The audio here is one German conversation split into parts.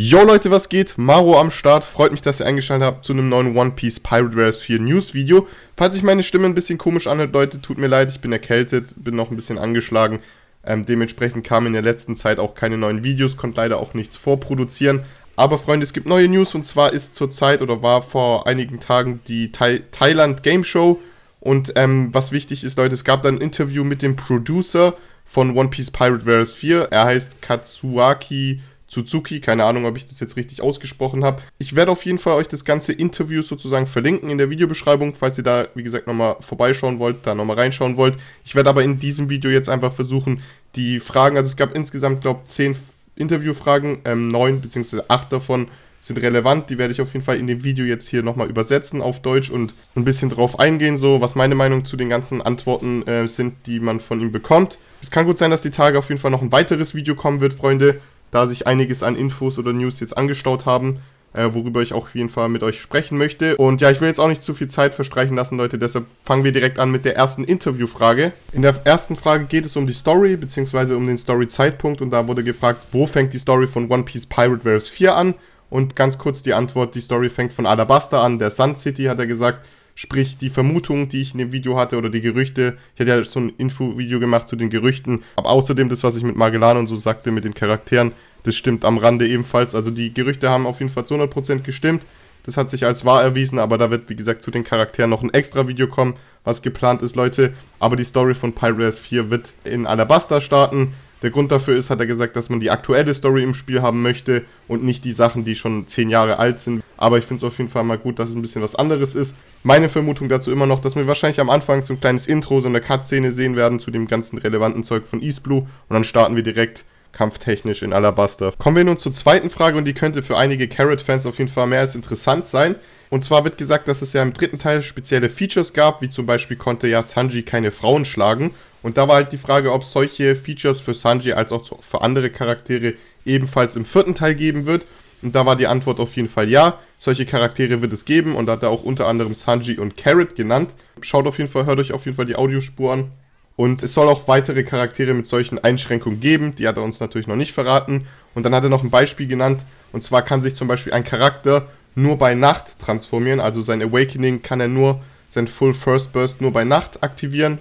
Yo Leute, was geht? Maro am Start. Freut mich, dass ihr eingeschaltet habt zu einem neuen One Piece Pirate Warriors 4 News Video. Falls sich meine Stimme ein bisschen komisch anhört, Leute, tut mir leid, ich bin erkältet, bin noch ein bisschen angeschlagen. Dementsprechend kamen in der letzten Zeit auch keine neuen Videos, konnte leider auch nichts vorproduzieren. Aber Freunde, es gibt neue News und zwar ist zurzeit oder war vor einigen Tagen die Thailand Game Show. Und was wichtig ist, Leute, es gab dann ein Interview mit dem Producer von One Piece Pirate Warriors 4. Er heißt Katsuaki Tsuzuki, keine Ahnung, ob ich das jetzt richtig ausgesprochen habe. Ich werde auf jeden Fall euch das ganze Interview sozusagen verlinken in der Videobeschreibung, falls ihr da, wie gesagt, nochmal vorbeischauen wollt, da nochmal reinschauen wollt. Ich werde aber in diesem Video jetzt einfach versuchen, die Fragen, also es gab insgesamt, glaube ich, 10 Interviewfragen, 9 bzw. 8 davon sind relevant. Die werde ich auf jeden Fall in dem Video jetzt hier nochmal übersetzen auf Deutsch und ein bisschen drauf eingehen, so was meine Meinung zu den ganzen Antworten sind, die man von ihm bekommt. Es kann gut sein, dass die Tage auf jeden Fall noch ein weiteres Video kommen wird, Freunde, da sich einiges an Infos oder News jetzt angestaut haben, worüber ich auch auf jeden Fall mit euch sprechen möchte. Und ja, ich will jetzt auch nicht zu viel Zeit verstreichen lassen, Leute, deshalb fangen wir direkt an mit der ersten Interviewfrage. In der ersten Frage geht es um die Story, beziehungsweise um den Story-Zeitpunkt, und da wurde gefragt, wo fängt die Story von One Piece Pirate Warriors 4 an? Und ganz kurz die Antwort, die Story fängt von Alabasta an, der Sun City, hat er gesagt. Sprich, die Vermutung, die ich in dem Video hatte, oder die Gerüchte, ich hatte ja so ein Info-Video gemacht zu den Gerüchten, aber außerdem das, was ich mit Magellan und so sagte, mit den Charakteren, das stimmt am Rande ebenfalls. Also die Gerüchte haben auf jeden Fall zu 100% gestimmt, das hat sich als wahr erwiesen, aber da wird, wie gesagt, zu den Charakteren noch ein extra Video kommen, was geplant ist, Leute. Aber die Story von Pirate Warriors 4 wird in Alabasta starten. Der Grund dafür ist, hat er gesagt, dass man die aktuelle Story im Spiel haben möchte und nicht die Sachen, die schon 10 Jahre alt sind. Aber ich finde es auf jeden Fall mal gut, dass es ein bisschen was anderes ist. Meine Vermutung dazu immer noch, dass wir wahrscheinlich am Anfang so ein kleines Intro, so eine Cut-Szene sehen werden zu dem ganzen relevanten Zeug von East Blue. Und dann starten wir direkt kampftechnisch in Alabasta. Kommen wir nun zur zweiten Frage, und die könnte für einige Carrot-Fans auf jeden Fall mehr als interessant sein. Und zwar wird gesagt, dass es ja im dritten Teil spezielle Features gab, wie zum Beispiel konnte ja Sanji keine Frauen schlagen. Und da war halt die Frage, ob es solche Features für Sanji als auch für andere Charaktere ebenfalls im vierten Teil geben wird. Und da war die Antwort auf jeden Fall ja. Solche Charaktere wird es geben, und da hat er auch unter anderem Sanji und Carrot genannt. Hört euch auf jeden Fall die Audiospur an. Und es soll auch weitere Charaktere mit solchen Einschränkungen geben, die hat er uns natürlich noch nicht verraten. Und dann hat er noch ein Beispiel genannt, und zwar kann sich zum Beispiel ein Charakter nur bei Nacht transformieren, also sein Awakening kann er nur, sein Full First Burst nur bei Nacht aktivieren.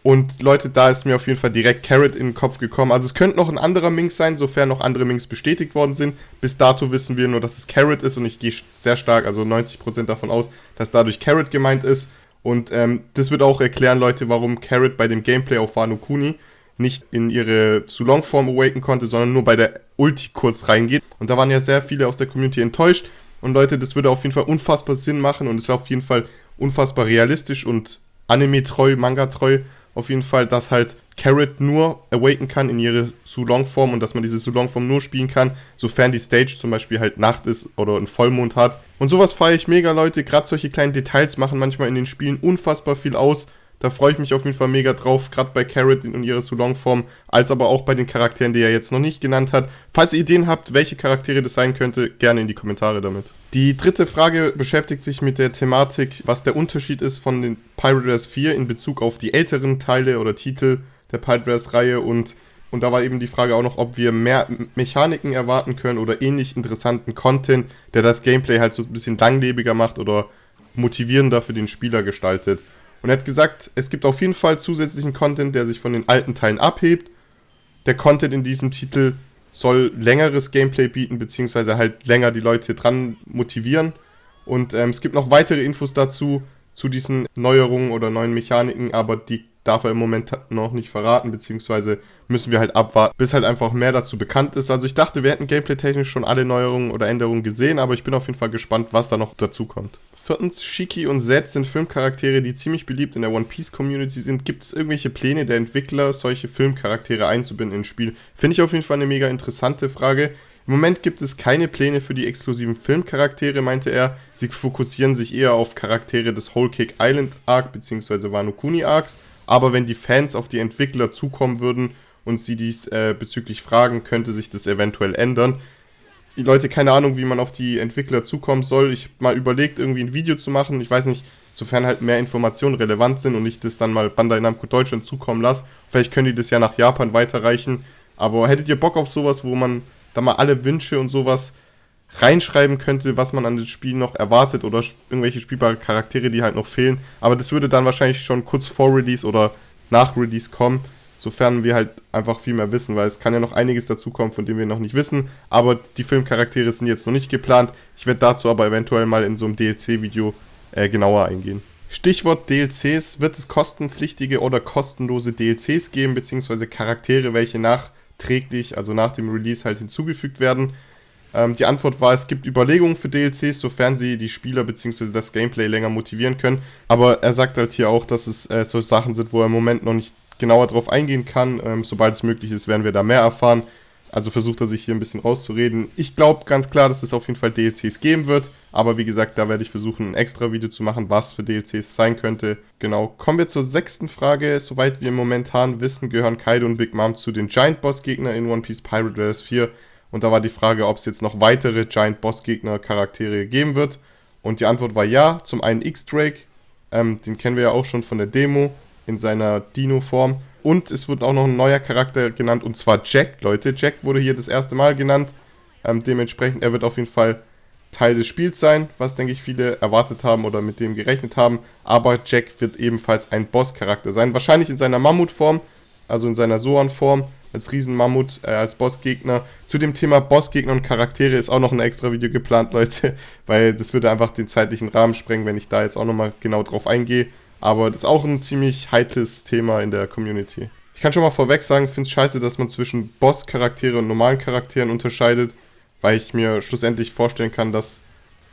Und Leute, da ist mir auf jeden Fall direkt Carrot in den Kopf gekommen. Also es könnte noch ein anderer Minx sein, sofern noch andere Minx bestätigt worden sind. Bis dato wissen wir nur, dass es Carrot ist, und ich gehe sehr stark, also 90% davon aus, dass dadurch Carrot gemeint ist. Und das wird auch erklären, Leute, warum Carrot bei dem Gameplay auf Wano Kuni nicht in ihre Sulong-Form awaken konnte, sondern nur bei der Ulti kurz reingeht. Und da waren ja sehr viele aus der Community enttäuscht. Und Leute, das würde auf jeden Fall unfassbar Sinn machen, und es wäre auf jeden Fall unfassbar realistisch und anime-treu, manga-treu. Auf jeden Fall, dass halt Carrot nur awaken kann in ihre Sulong-Form, und dass man diese Sulong-Form nur spielen kann, sofern die Stage zum Beispiel halt Nacht ist oder einen Vollmond hat. Und sowas feiere ich mega, Leute. Gerade solche kleinen Details machen manchmal in den Spielen unfassbar viel aus. Da freue ich mich auf jeden Fall mega drauf, gerade bei Carrot in ihrer Sulong-Form, als aber auch bei den Charakteren, die er jetzt noch nicht genannt hat. Falls ihr Ideen habt, welche Charaktere das sein könnte, gerne in die Kommentare damit. Die dritte Frage beschäftigt sich mit der Thematik, was der Unterschied ist von den Pirate Warriors 4 in Bezug auf die älteren Teile oder Titel der Pirate Warriors Reihe, und da war eben die Frage auch noch, ob wir mehr Mechaniken erwarten können oder ähnlich interessanten Content, der das Gameplay halt so ein bisschen langlebiger macht oder motivierender für den Spieler gestaltet. Und er hat gesagt, es gibt auf jeden Fall zusätzlichen Content, der sich von den alten Teilen abhebt. Der Content in diesem Titel soll längeres Gameplay bieten, beziehungsweise halt länger die Leute dran motivieren. Und es gibt noch weitere Infos dazu, zu diesen Neuerungen oder neuen Mechaniken, aber die darf er im Moment noch nicht verraten, beziehungsweise müssen wir halt abwarten, bis halt einfach mehr dazu bekannt ist. Also ich dachte, wir hätten gameplay-technisch schon alle Neuerungen oder Änderungen gesehen, aber ich bin auf jeden Fall gespannt, was da noch dazu kommt. Viertens, Shiki und Zed sind Filmcharaktere, die ziemlich beliebt in der One Piece Community sind. Gibt es irgendwelche Pläne der Entwickler, solche Filmcharaktere einzubinden ins Spiel? Finde ich auf jeden Fall eine mega interessante Frage. Im Moment gibt es keine Pläne für die exklusiven Filmcharaktere, meinte er. Sie fokussieren sich eher auf Charaktere des Whole Cake Island Arc bzw. Wano Kuni Arcs. Aber wenn die Fans auf die Entwickler zukommen würden und sie dies bezüglich fragen, könnte sich das eventuell ändern. Die Leute, keine Ahnung, wie man auf die Entwickler zukommen soll. Ich habe mal überlegt, irgendwie ein Video zu machen. Ich weiß nicht, sofern halt mehr Informationen relevant sind und ich das dann mal Bandai Namco Deutschland zukommen lasse. Vielleicht können die das ja nach Japan weiterreichen. Aber hättet ihr Bock auf sowas, wo man da mal alle Wünsche und sowas reinschreiben könnte, was man an dem Spiel noch erwartet oder irgendwelche spielbare Charaktere, die halt noch fehlen. Aber das würde dann wahrscheinlich schon kurz vor Release oder nach Release kommen, sofern wir halt einfach viel mehr wissen, weil es kann ja noch einiges dazukommen, von dem wir noch nicht wissen. Aber die Filmcharaktere sind jetzt noch nicht geplant. Ich werde dazu aber eventuell mal in so einem DLC-Video genauer eingehen. Stichwort DLCs, wird es kostenpflichtige oder kostenlose DLCs geben, beziehungsweise Charaktere, welche nachträglich, also nach dem Release halt hinzugefügt werden. Die Antwort war, es gibt Überlegungen für DLCs, sofern sie die Spieler bzw. das Gameplay länger motivieren können. Aber er sagt halt hier auch, dass es so Sachen sind, wo er im Moment noch nicht genauer drauf eingehen kann. Sobald es möglich ist, werden wir da mehr erfahren. Also versucht er sich hier ein bisschen rauszureden. Ich glaube ganz klar, dass es auf jeden Fall DLCs geben wird. Aber wie gesagt, da werde ich versuchen, ein extra Video zu machen, was für DLCs sein könnte. Genau, kommen wir zur 6. Frage. Soweit wir momentan wissen, gehören Kaido und Big Mom zu den Giant Boss Gegner in One Piece Pirate Warriors 4. Und da war die Frage, ob es jetzt noch weitere Giant Boss Gegner Charaktere geben wird. Und die Antwort war ja. Zum einen X-Drake, den kennen wir ja auch schon von der Demo in seiner Dino-Form. Und es wird auch noch ein neuer Charakter genannt, und zwar Jack, Leute. Jack wurde hier das erste Mal genannt. Dementsprechend, er wird auf jeden Fall Teil des Spiels sein, was, denke ich, viele erwartet haben oder mit dem gerechnet haben. Aber Jack wird ebenfalls ein Boss-Charakter sein. Wahrscheinlich in seiner Mammut-Form, also in seiner Zoan-Form, als Riesenmammut, als Bossgegner. Zu dem Thema Bossgegner und Charaktere ist auch noch ein extra Video geplant, Leute. Weil das würde einfach den zeitlichen Rahmen sprengen, wenn ich da jetzt auch nochmal genau drauf eingehe. Aber das ist auch ein ziemlich heikles Thema in der Community. Ich kann schon mal vorweg sagen, ich finde es scheiße, dass man zwischen Boss-Charaktere und normalen Charakteren unterscheidet, weil ich mir schlussendlich vorstellen kann, dass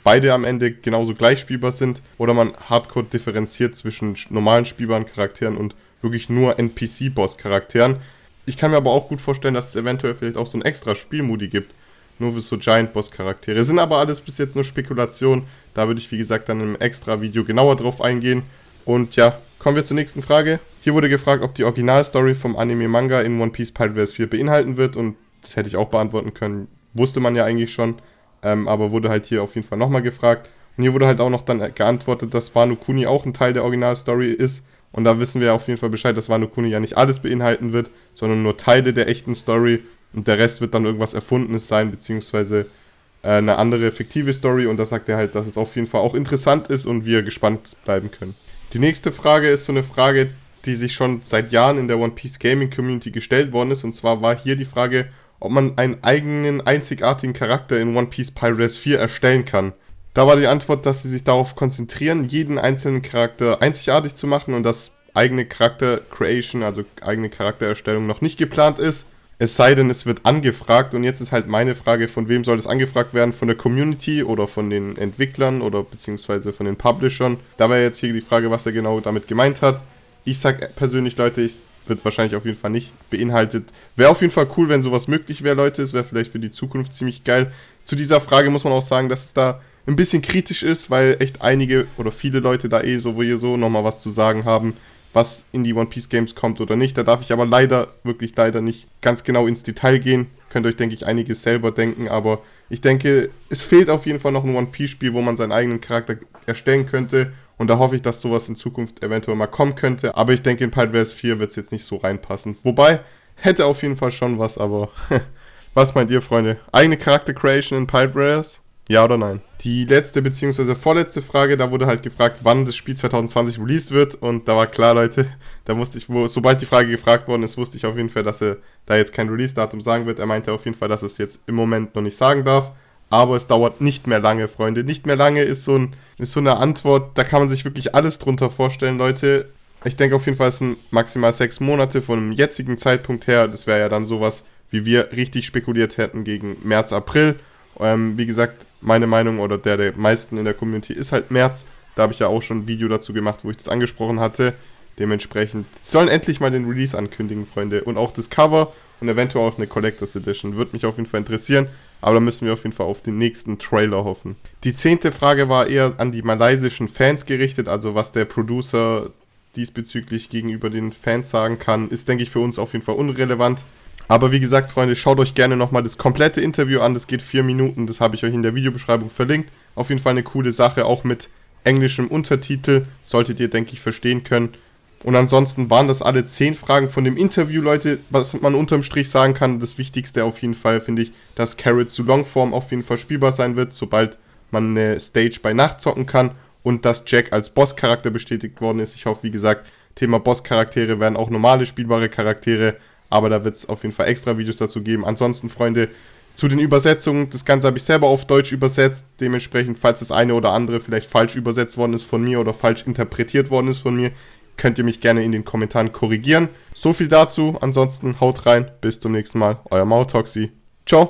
beide am Ende genauso gleich spielbar sind oder man hardcore differenziert zwischen normalen spielbaren Charakteren und wirklich nur NPC-Boss-Charakteren. Ich kann mir aber auch gut vorstellen, dass es eventuell vielleicht auch so ein extra Spielmodi gibt, nur für so Giant-Boss-Charaktere. Sind aber alles bis jetzt nur Spekulationen, da würde ich wie gesagt dann im extra Video genauer drauf eingehen. Und ja, kommen wir zur nächsten Frage. Hier wurde gefragt, ob die Originalstory vom Anime-Manga in One Piece Pirate Warriors 4 beinhalten wird. Und das hätte ich auch beantworten können. Wusste man ja eigentlich schon. Aber wurde halt hier auf jeden Fall nochmal gefragt. Und hier wurde halt auch noch dann geantwortet, dass Wano Kuni auch ein Teil der Originalstory ist. Und da wissen wir auf jeden Fall Bescheid, dass Wano Kuni ja nicht alles beinhalten wird, sondern nur Teile der echten Story. Und der Rest wird dann irgendwas Erfundenes sein, beziehungsweise eine andere fiktive Story. Und da sagt er halt, dass es auf jeden Fall auch interessant ist und wir gespannt bleiben können. Die nächste Frage ist so eine Frage, die sich schon seit Jahren in der One Piece Gaming Community gestellt worden ist. Und zwar war hier die Frage, ob man einen eigenen, einzigartigen Charakter in One Piece Pirate Warriors 4 erstellen kann. Da war die Antwort, dass sie sich darauf konzentrieren, jeden einzelnen Charakter einzigartig zu machen und dass eigene Charakter-Creation, also eigene Charaktererstellung noch nicht geplant ist. Es sei denn, es wird angefragt und jetzt ist halt meine Frage, von wem soll das angefragt werden? Von der Community oder von den Entwicklern oder beziehungsweise von den Publishern? Da wäre jetzt hier die Frage, was er genau damit gemeint hat. Ich sag persönlich, Leute, es wird wahrscheinlich auf jeden Fall nicht beinhaltet. Wäre auf jeden Fall cool, wenn sowas möglich wäre, Leute. Es wäre vielleicht für die Zukunft ziemlich geil. Zu dieser Frage muss man auch sagen, dass es da ein bisschen kritisch ist, weil echt einige oder viele Leute da sowieso nochmal was zu sagen haben, was in die One Piece Games kommt oder nicht. Da darf ich aber leider, wirklich leider nicht ganz genau ins Detail gehen. Könnt euch, denke ich, einiges selber denken, aber ich denke, es fehlt auf jeden Fall noch ein One Piece Spiel, wo man seinen eigenen Charakter erstellen könnte und da hoffe ich, dass sowas in Zukunft eventuell mal kommen könnte, aber ich denke, in Pirate Warriors 4 wird es jetzt nicht so reinpassen. Wobei, hätte auf jeden Fall schon was, aber was meint ihr, Freunde? Eigene Charakter-Creation in Pirate Warriors? Ja oder nein? Die letzte bzw. vorletzte Frage, da wurde halt gefragt, wann das Spiel 2020 released wird und da war klar, Leute, da musste ich, sobald die Frage gefragt worden ist, wusste ich auf jeden Fall, dass er da jetzt kein Release-Datum sagen wird. Er meinte auf jeden Fall, dass er es jetzt im Moment noch nicht sagen darf, aber es dauert nicht mehr lange, Freunde. Nicht mehr lange ist so eine Antwort, da kann man sich wirklich alles drunter vorstellen, Leute. Ich denke auf jeden Fall, es sind maximal 6 Monate von dem jetzigen Zeitpunkt her. Das wäre ja dann sowas, wie wir richtig spekuliert hätten gegen März, April. Wie gesagt, meine Meinung oder der meisten in der Community ist halt März. Da habe ich ja auch schon ein Video dazu gemacht, wo ich das angesprochen hatte. Dementsprechend sollen endlich mal den Release ankündigen, Freunde. Und auch das Cover und eventuell auch eine Collectors Edition. Würde mich auf jeden Fall interessieren. Aber da müssen wir auf jeden Fall auf den nächsten Trailer hoffen. Die 10. Frage war eher an die malaysischen Fans gerichtet. Also was der Producer diesbezüglich gegenüber den Fans sagen kann, ist, denke ich, für uns auf jeden Fall unrelevant. Aber wie gesagt, Freunde, schaut euch gerne nochmal das komplette Interview an. Das geht 4 Minuten, das habe ich euch in der Videobeschreibung verlinkt. Auf jeden Fall eine coole Sache, auch mit englischem Untertitel. Solltet ihr, denke ich, verstehen können. Und ansonsten waren das alle 10 Fragen von dem Interview, Leute. Was man unterm Strich sagen kann, das Wichtigste auf jeden Fall, finde ich, dass Carrot zu Longform auf jeden Fall spielbar sein wird, sobald man eine Stage bei Nacht zocken kann. Und dass Jack als Bosscharakter bestätigt worden ist. Ich hoffe, wie gesagt, Thema Bosscharaktere werden auch normale spielbare Charaktere. Aber da wird es auf jeden Fall extra Videos dazu geben. Ansonsten, Freunde, zu den Übersetzungen, das Ganze habe ich selber auf Deutsch übersetzt. Dementsprechend, falls das eine oder andere vielleicht falsch übersetzt worden ist von mir oder falsch interpretiert worden ist von mir, könnt ihr mich gerne in den Kommentaren korrigieren. So viel dazu. Ansonsten haut rein. Bis zum nächsten Mal. Euer Mautoxi. Ciao.